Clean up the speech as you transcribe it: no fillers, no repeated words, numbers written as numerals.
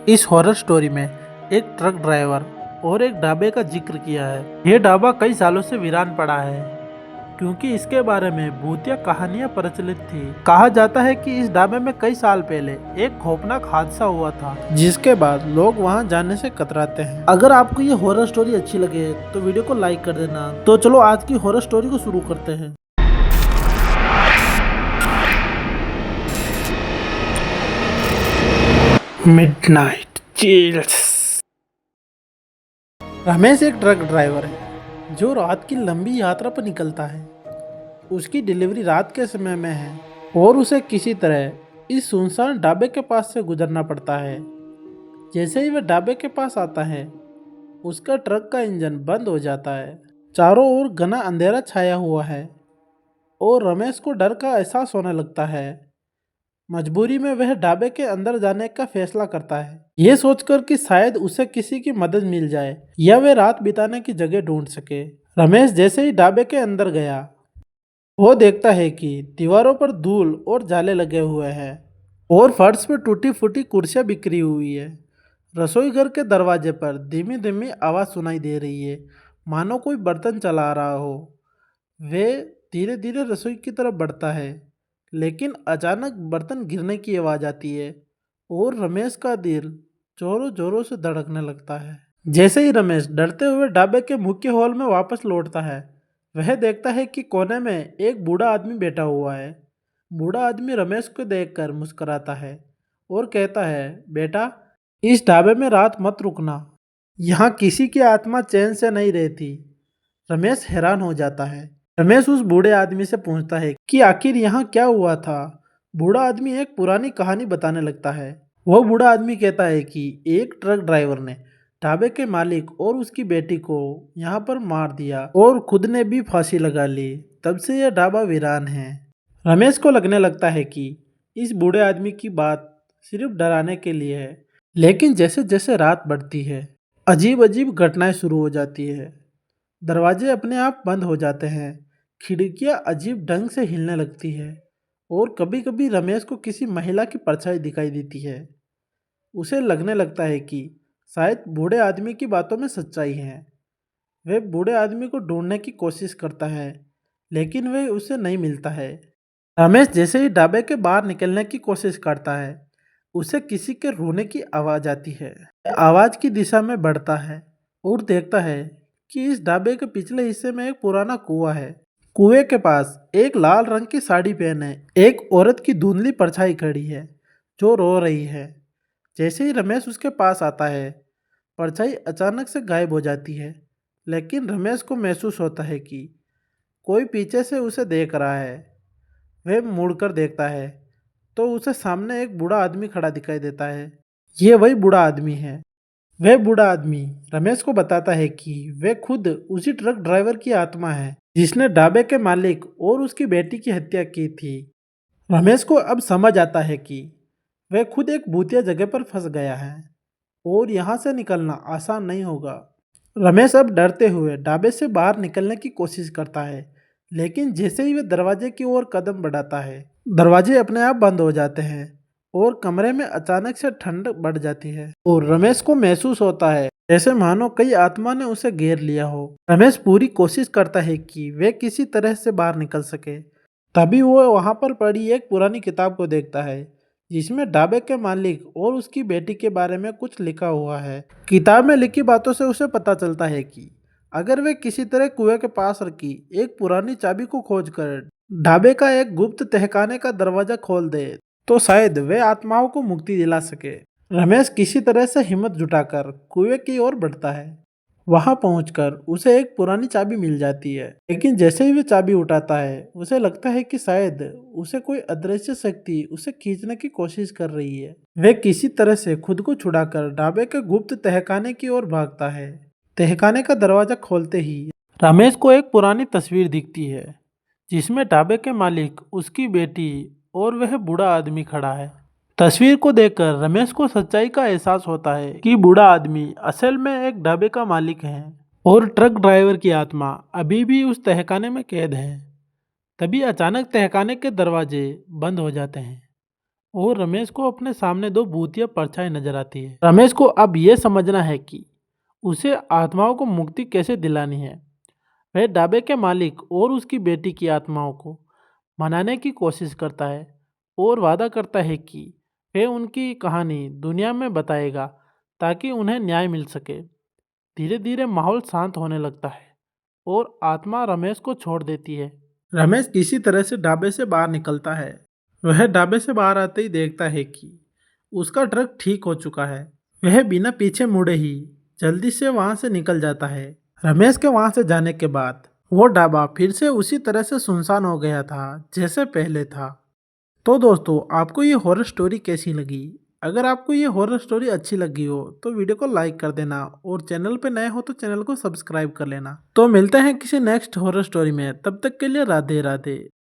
इस horror story में एक ट्रक ड्राइवर और एक ढाबे का जिक्र किया है। ये ढाबा कई सालों से वीरान पड़ा है क्योंकि इसके बारे में भूतिया कहानियां प्रचलित थी। कहा जाता है कि इस ढाबे में कई साल पहले एक खौफनाक हादसा हुआ था, जिसके बाद लोग वहां जाने से कतराते हैं। अगर आपको ये हॉरर स्टोरी अच्छी लगे तो वीडियो को लाइक कर देना। तो चलो आज की हॉरर स्टोरी को शुरू करते हैं। Midnight chills. रमेश एक ट्रक ड्राइवर है जो रात की लंबी यात्रा पर निकलता है। उसकी डिलीवरी रात के समय में है और उसे किसी तरह इस सुनसान ढाबे के पास से गुजरना पड़ता है। जैसे ही वह ढाबे के पास आता है, उसका ट्रक का इंजन बंद हो जाता है। चारों ओर घना अंधेरा छाया हुआ है और रमेश को डर का एहसास होने लगता है। मजबूरी में वह ढाबे के अंदर जाने का फैसला करता है, ये सोचकर कि शायद उसे किसी की मदद मिल जाए या वे रात बिताने की जगह ढूंढ सके। रमेश जैसे ही ढाबे के अंदर गया, वो देखता है कि दीवारों पर धूल और जाले लगे हुए हैं और फर्श पर टूटी फूटी कुर्सियां बिखरी हुई है। रसोई घर के दरवाजे पर धीमी धीमी आवाज़ सुनाई दे रही है, मानो कोई बर्तन चला रहा हो। वे धीरे धीरे रसोई की तरफ बढ़ता है, लेकिन अचानक बर्तन गिरने की आवाज़ आती है और रमेश का दिल जोरों जोरों से धड़कने लगता है। जैसे ही रमेश डरते हुए ढाबे के मुख्य हॉल में वापस लौटता है, वह देखता है कि कोने में एक बूढ़ा आदमी बैठा हुआ है। बूढ़ा आदमी रमेश को देखकर मुस्कुराता है और कहता है, बेटा, इस ढाबे में रात मत रुकना। यहाँ किसी की आत्मा चैन से नहीं रहती। रमेश हैरान हो जाता है। रमेश उस बूढ़े आदमी से पूछता है कि आखिर यहाँ क्या हुआ था। बूढ़ा आदमी एक पुरानी कहानी बताने लगता है। वो बूढ़ा आदमी कहता है कि एक ट्रक ड्राइवर ने ढाबे के मालिक और उसकी बेटी को यहाँ पर मार दिया और खुद ने भी फांसी लगा ली। तब से यह ढाबा वीरान है। रमेश को लगने लगता है कि इस बूढ़े आदमी की बात सिर्फ डराने के लिए है, लेकिन जैसे जैसे रात बढ़ती है, अजीब अजीब घटनाएं शुरू हो जाती है। दरवाजे अपने आप बंद हो जाते हैं, खिड़कियां अजीब ढंग से हिलने लगती है और कभी कभी रमेश को किसी महिला की परछाई दिखाई देती है। उसे लगने लगता है कि शायद बूढ़े आदमी की बातों में सच्चाई है। वह बूढ़े आदमी को ढूंढने की कोशिश करता है, लेकिन वह उसे नहीं मिलता है। रमेश जैसे ही ढाबे के बाहर निकलने की कोशिश करता है, उसे किसी के रोने की आवाज़ आती है। आवाज़ की दिशा में बढ़ता है और देखता है कि इस ढाबे के पिछले हिस्से में एक पुराना कुआं है। कुएं के पास एक लाल रंग की साड़ी पहने एक औरत की धुंधली परछाई खड़ी है जो रो रही है। जैसे ही रमेश उसके पास आता है, परछाई अचानक से गायब हो जाती है, लेकिन रमेश को महसूस होता है कि कोई पीछे से उसे देख रहा है। वह मुड़कर देखता है तो उसे सामने एक बूढ़ा आदमी खड़ा दिखाई देता है। ये वही बूढ़ा आदमी है। वह बूढ़ा आदमी रमेश को बताता है कि वह खुद उसी ट्रक ड्राइवर की आत्मा है जिसने ढाबे के मालिक और उसकी बेटी की हत्या की थी। रमेश को अब समझ आता है कि वह खुद एक भूतिया जगह पर फंस गया है और यहाँ से निकलना आसान नहीं होगा। रमेश अब डरते हुए ढाबे से बाहर निकलने की कोशिश करता है, लेकिन जैसे ही वह दरवाजे की ओर कदम बढ़ाता है, दरवाजे अपने आप बंद हो जाते हैं और कमरे में अचानक से ठंड बढ़ जाती है और रमेश को महसूस होता है जैसे मानो कई आत्मा ने उसे घेर लिया हो। रमेश पूरी कोशिश करता है कि वह किसी तरह से बाहर निकल सके। तभी वो वहां पर पड़ी एक पुरानी किताब को देखता है जिसमें ढाबे के मालिक और उसकी बेटी के बारे में कुछ लिखा हुआ है। किताब में लिखी बातों से उसे पता चलता है कि अगर वे किसी तरह कुएं के पास रखी एक पुरानी चाबी को खोजकर ढाबे का एक गुप्त तहखाने का दरवाजा खोल दे तो शायद वे आत्माओं को मुक्ति दिला सके। रमेश किसी तरह से हिम्मत जुटाकर कुएं की ओर बढ़ता है। वहां पहुंचकर उसे एक पुरानी चाबी मिल जाती है, लेकिन जैसे ही वे चाबी उठाता है, उसे लगता है कि शायद उसे कोई अदृश्य शक्ति उसे खींचने की कोशिश कर रही है। वे किसी तरह से खुद को छुड़ाकर ढाबे के गुप्त तहखाने की ओर भागता है। तहखाने का दरवाजा खोलते ही रमेश को एक पुरानी तस्वीर दिखती है जिसमें ढाबे के मालिक, उसकी बेटी और वह बूढ़ा आदमी खड़ा है। तस्वीर को देखकर रमेश को सच्चाई का एहसास होता है कि बूढ़ा आदमी असल में एक ढाबे का मालिक है और ट्रक ड्राइवर की आत्मा अभी भी उस तहखाने में कैद है। तभी अचानक तहखाने के दरवाजे बंद हो जाते हैं और रमेश को अपने सामने दो भूतिया परछाई नजर आती है। रमेश को अब यह समझना है कि उसे आत्माओं को मुक्ति कैसे दिलानी है। वह ढाबे के मालिक और उसकी बेटी की आत्माओं को मनाने की कोशिश करता है और वादा करता है कि वह उनकी कहानी दुनिया में बताएगा ताकि उन्हें न्याय मिल सके। धीरे धीरे माहौल शांत होने लगता है और आत्मा रमेश को छोड़ देती है। रमेश किसी तरह से ढाबे से बाहर निकलता है। वह ढाबे से बाहर आते ही देखता है कि उसका ट्रक ठीक हो चुका है। वह बिना पीछे मुड़े ही जल्दी से वहां से निकल जाता है। रमेश के वहां से जाने के बाद वो ढाबा फिर से उसी तरह से सुनसान हो गया था जैसे पहले था। तो दोस्तों, आपको ये हॉरर स्टोरी कैसी लगी? अगर आपको ये हॉरर स्टोरी अच्छी लगी हो तो वीडियो को लाइक कर देना और चैनल पे नए हो तो चैनल को सब्सक्राइब कर लेना। तो मिलते हैं किसी नेक्स्ट हॉरर स्टोरी में, तब तक के लिए राधे राधे।